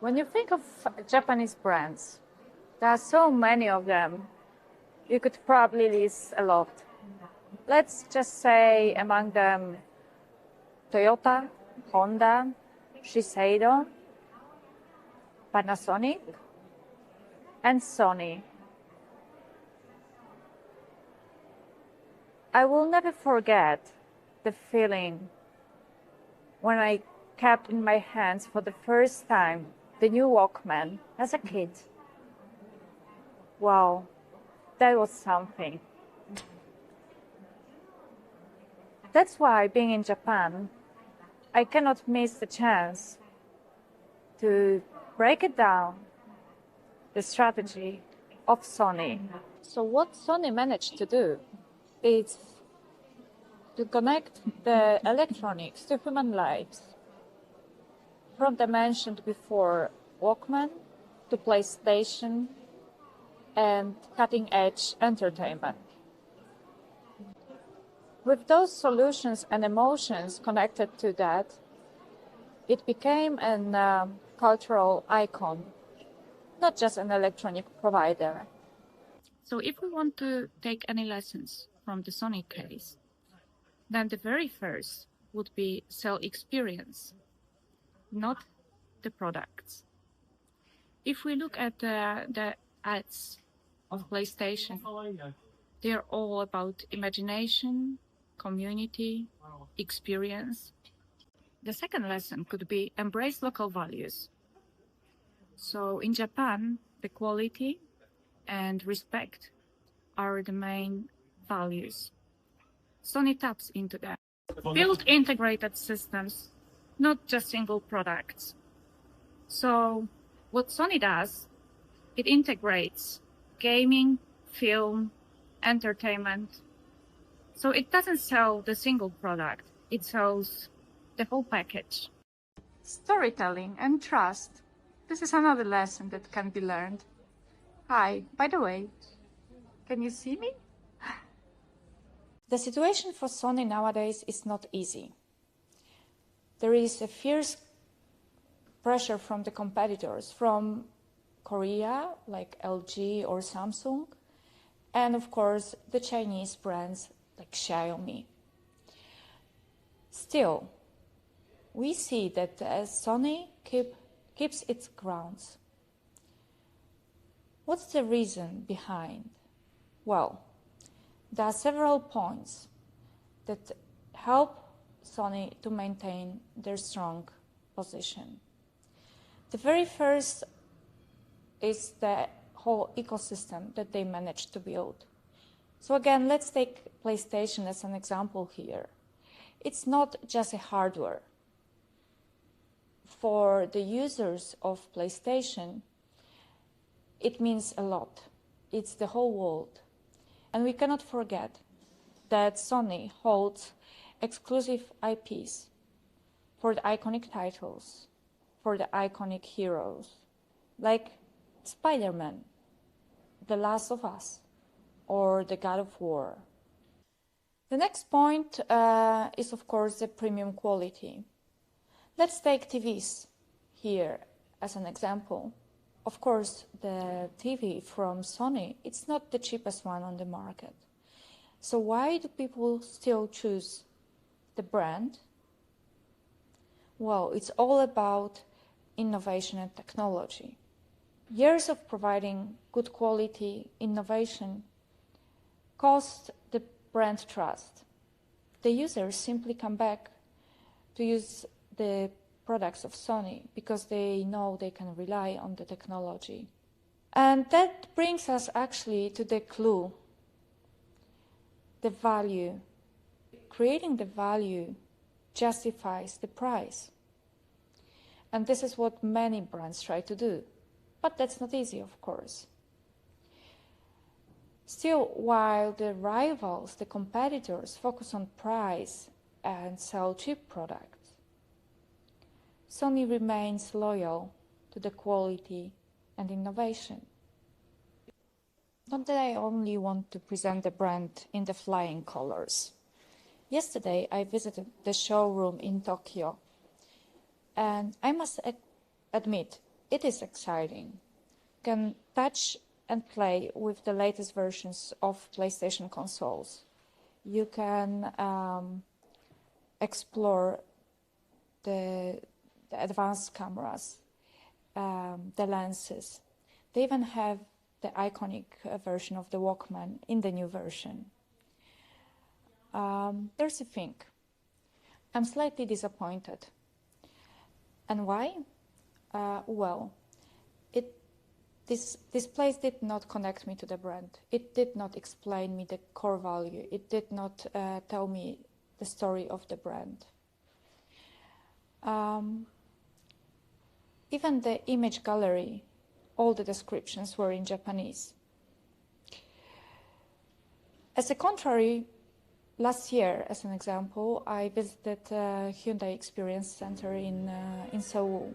When you think of Japanese brands, there are so many of them. You could probably list a lot. Let's just say among them Toyota, Honda, Shiseido, Panasonic, and Sony. I will never forget the feeling when I kept in my hands for the first time the new Walkman as a kid. Wow, that was something. That's why, being in Japan, I cannot miss the chance to break it down, the strategy of Sony. So what Sony managed to do is to connect the electronics to human lives. From the mentioned before Walkman to PlayStation and cutting-edge entertainment. With those solutions and emotions connected to that, it became a cultural icon, not just an electronic provider. So if we want to take any lessons from the Sony case, then the very first would be sell experience, not the products. If we look at the ads of PlayStation, they're all about imagination, community, experience. The second lesson could be embrace local values. So in Japan, the quality and respect are the main values. Sony taps into that. Build integrated systems, not just single products. So what Sony does, it integrates gaming, film, entertainment. So it doesn't sell the single product, it sells the whole package. Storytelling and trust. This is another lesson that can be learned. Hi, by the way, can you see me? The situation for Sony nowadays is not easy. There is a fierce pressure from the competitors from Korea, like LG or Samsung, and of course the Chinese brands like Xiaomi. Still, we see that Sony keeps its grounds. What's the reason behind? Well, there are several points that help Sony to maintain their strong position. The very first is the whole ecosystem that they managed to build. So again, let's take PlayStation as an example here. It's not just a hardware. For the users of PlayStation, it means a lot. It's the whole world. And we cannot forget that Sony holds exclusive IPs for the iconic titles, for the iconic heroes, like Spider-Man, The Last of Us, or the God of War. The next point is, of course, the premium quality. Let's take TVs here as an example. Of course, the TV from Sony, it's not the cheapest one on the market. So why do people still choose the brand? Well, it's all about innovation and technology. Years of providing good quality innovation cost the brand trust. The users simply come back to use the products of Sony because they know they can rely on the technology. And that brings us actually to the clue, the value. Creating the value justifies the price. And this is what many brands try to do. But that's not easy, of course. Still, while the rivals, the competitors, focus on price and sell cheap products, Sony remains loyal to the quality and innovation. Not that I only want to present the brand in the flying colors. Yesterday, I visited the showroom in Tokyo, and I must admit, It is exciting. You can touch and play with the latest versions of PlayStation consoles. You can explore the advanced cameras, the lenses. They even have the iconic version of the Walkman in the new version. There's a thing. I'm slightly disappointed. And why? Well, this place did not connect me to the brand. It did not explain me the core value. It did not tell me the story of the brand. Even the image gallery, all the descriptions were in Japanese. As a contrary, last year, as an example, I visited Hyundai Experience Center in Seoul,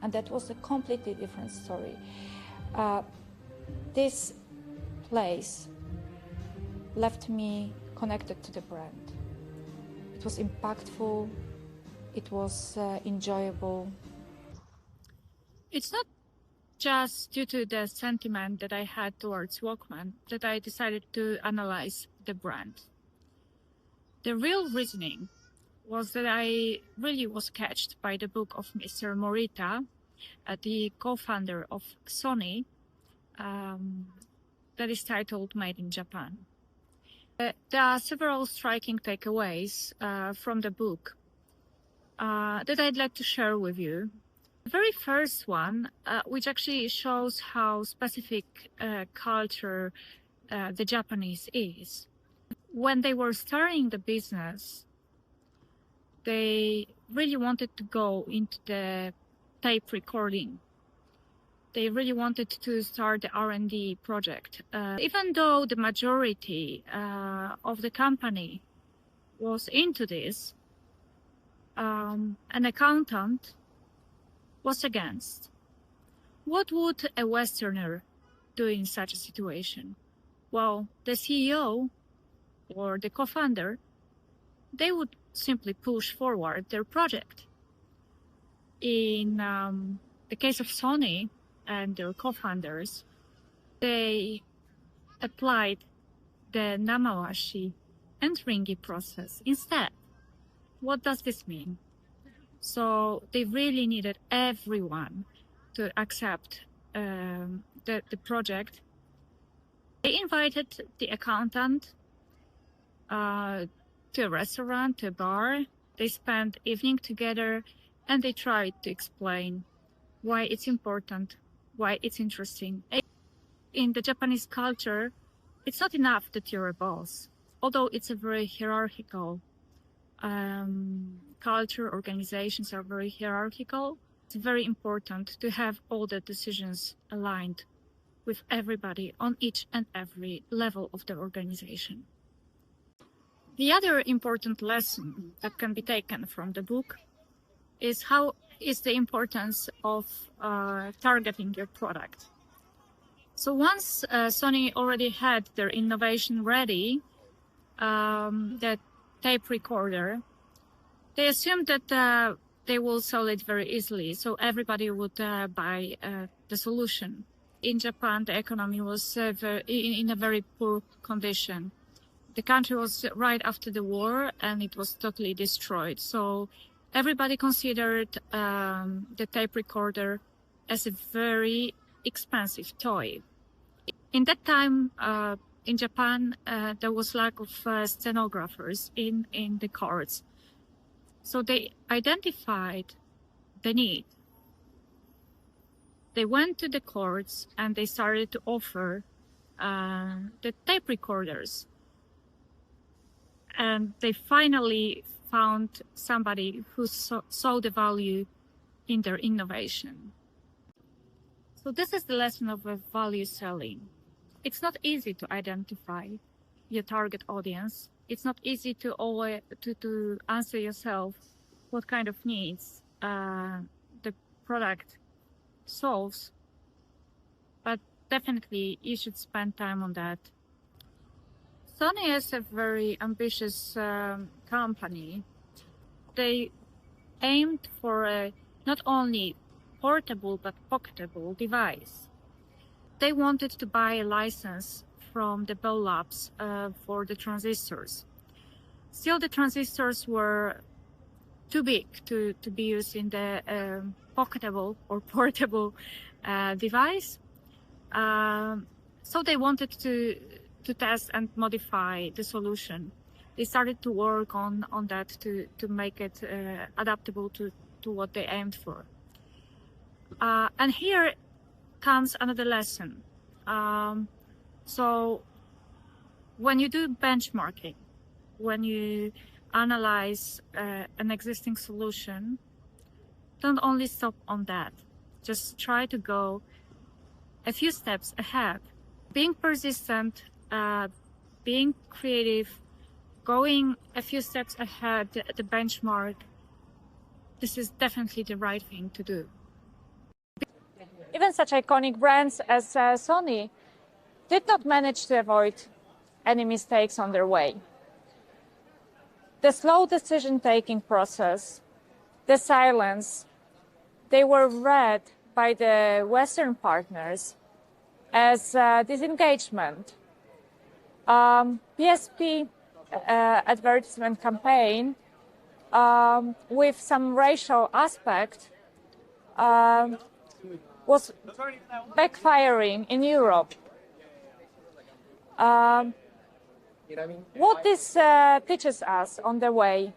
and that was a completely different story. This place left me connected to the brand. It was impactful, it was enjoyable. It's not just due to the sentiment that I had towards Walkman that I decided to analyze the brand. The real reasoning was that I really was catched by the book of Mr. Morita, the co-founder of Sony, that is titled Made in Japan. There are several striking takeaways from the book that I'd like to share with you. The very first one, which actually shows how specific culture the Japanese is. When they were starting the business, they really wanted to go into the tape recording. They really wanted to start the R&D project. Even though the majority of the company was into this, an accountant was against. What would a Westerner do in such a situation? Well, the CEO or the co-founder, they would simply push forward their project. In the case of Sony and their co-founders, they applied the Namawashi and Ringi process instead. What does this mean? So they really needed everyone to accept the project. They invited the accountant to a restaurant, to a bar. They spent evening together and they tried to explain why it's important, why it's interesting. In the Japanese culture, it's not enough that you're a boss, although it's a very hierarchical culture, organizations are very hierarchical. It's very important to have all the decisions aligned with everybody on each and every level of the organization. The other important lesson that can be taken from the book is the importance of targeting your product. So once Sony already had their innovation ready, that tape recorder, they assumed that they will sell it very easily, so everybody would buy the solution. In Japan, the economy was in a very poor condition. The country was right after the war and it was totally destroyed. So everybody considered the tape recorder as a very expensive toy. In that time, in Japan, there was lack of stenographers in the courts. So they identified the need. They went to the courts and they started to offer the tape recorders. And they finally found somebody who saw the value in their innovation. So this is the lesson of value selling. It's not easy to identify your target audience. It's not easy to always to answer yourself what kind of needs the product solves, but definitely you should spend time on that. Sony is a very ambitious company. They aimed for not only portable but pocketable device. They wanted to buy a license from the Bell Labs for the transistors. Still, the transistors were too big to be used in the pocketable or portable device. So they wanted to test and modify the solution. They started to work on that to make it adaptable to what they aimed for. And here comes another lesson. So when you do benchmarking, when you analyze an existing solution, don't only stop on that. Just try to go a few steps ahead. Being persistent, being creative, going a few steps ahead, the benchmark, this is definitely the right thing to do. Even such iconic brands as Sony did not manage to avoid any mistakes on their way. The slow decision-taking process, the silence, they were read by the Western partners as disengagement. PSP advertisement campaign with some racial aspect was backfiring in Europe. What this teaches us on the way,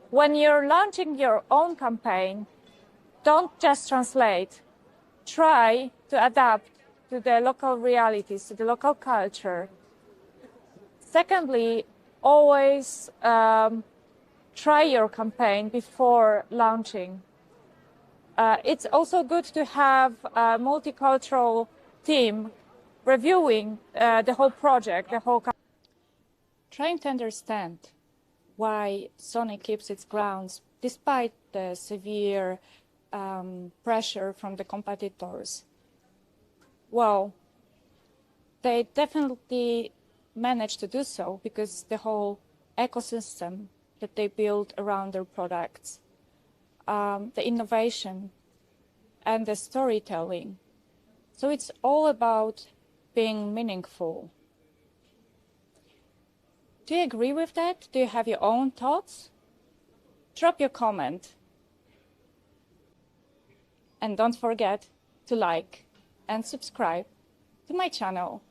when you're launching your own campaign, don't just translate. Try to adapt to the local realities, to the local culture. Secondly, always try your campaign before launching. It's also good to have a multicultural team reviewing the whole project, the whole campaign. Trying to understand why Sony keeps its grounds despite the severe pressure from the competitors. Well, they definitely managed to do so because the whole ecosystem that they build around their products, the innovation and the storytelling. So it's all about being meaningful. Do you agree with that? Do you have your own thoughts? Drop your comment. And don't forget to like and subscribe to my channel.